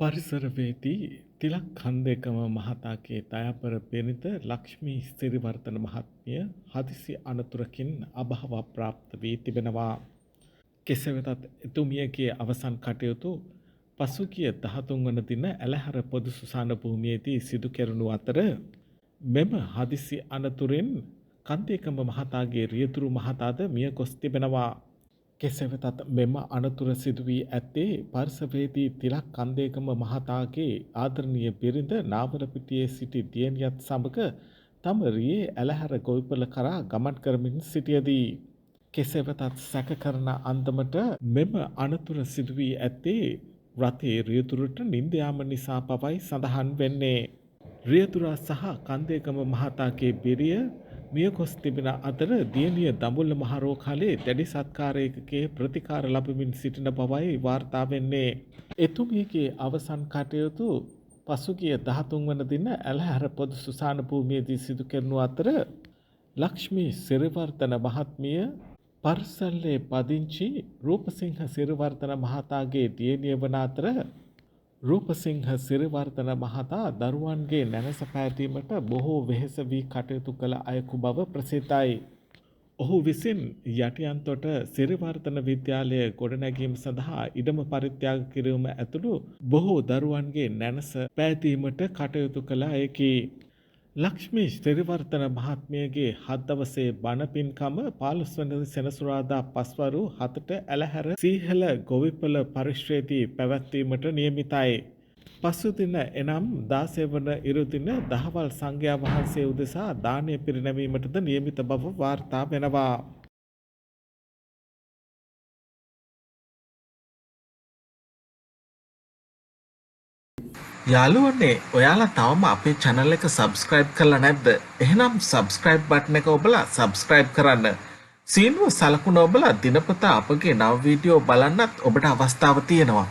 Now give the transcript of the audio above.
ಪರಿಸರವೇದಿ ತಿಲಕ್ ಖಂದೇಕಮ මහතාගේ දයාපර පෙනිත ලක්ෂ්මී සිරිවර්ධන මහත්මිය හදිසි අනතුරකින් අභාව ප්‍රාප්ත වී තිබෙනවා. කෙසේ වෙතත් එතුමියගේ අවසන් කටයුතු පසුගිය 13 වන දින ඇලහැර පොදු සුසාන භූමියේදී සිදු කෙරුණු අතර මෙම හදිසි අනතුරින් කන්දේකම මහතාගේ රියදුරු මහතාද මිය ගොස් තිබෙනවා. කෙසේ වෙතත් මෙම අනතුර සිදු වී ඇත්තේ පරිසරවේදී තිලක් කන්දේකම මහතාගේ ආදරණීය බිරිඳ නාවලපිටියේ සිටි දියණියත් සමග තම රියේ ඇලහැර ගොවිපළ කරා ගමන් කරමින් සිටියදී කෙසේ වෙතත් සැක කරන අන්දමට මෙම අනතුර සිදු වී ඇත්තේ රථයේ රියදුරට නිින්ද යාම නිසා පවයි සඳහන් වෙන්නේ. රියදුරා සහ කන්දේකම මහතාගේ බිරිය මිය ගොස් තිබෙන අතර දියණිය දඹුල්ල මහ රෝහලේ දැඩි සත්කාරයකගේ ප්‍රතිකාර ලැබමින් සිටින බවයි වාර්තා වෙන්නේ. එතුමියගේ අවසන් කටයුතු පසුගිය 13 වන දින ඇලහැර පොදු සුසාන භූමියේදී සිදු කෙරුණු අතර ලක්ෂ්මී සිරිවර්ධන මහත්මිය පර්සල්ලේ පදිංචි රූපසිංහ සිරිවර්ධන මහතාගේ දියණිය වන අතර රූපසිංහ සිරිවර්ධන මහතා දරුවන්ගේ නැනස පැවැතීමට බොහෝ වෙහෙස වී කටයුතු කළ අයෙකු බව ප්‍රසිද්ධයි. ඔහු විසින් යටියන්තොට සිරිවර්ධන විද්‍යාලය ගොඩනැගීම සඳහා ඉඩම පරිත්‍යාග කිරීම ඇතුළු බොහෝ දරුවන්ගේ නැනස පැවැතීමට කටයුතු කළ අයෙකි. ලක්ෂ්මී සිරිවර්ධන මහත්මියගේ 7 දවසේ බණ පින්කම 15 වන සෙනසුරාදා පස්වරු 7ට ඇලහැර සීහල ගොවිපළ පරිශ්‍රයේදී පැවැත්වීමට නියමිතයි. පසුදින එනම් 16 වන ඉරුදින දහවල් සංඝයා වහන්සේ උදෙසා දානය පිරිනැමීමටද නියමිත බව වාර්තා වෙනවා. යාළුවනේ ඔයාලා තවම අපේ channel එක subscribe කරලා නැද්ද? එහෙනම් subscribe button එක ඔබලා subscribe කරන්න. සීනුව සලකුණ ඔබලා දිනපතා අපගේ නව වීඩියෝ බලන්නත් ඔබට අවස්ථාව තියෙනවා.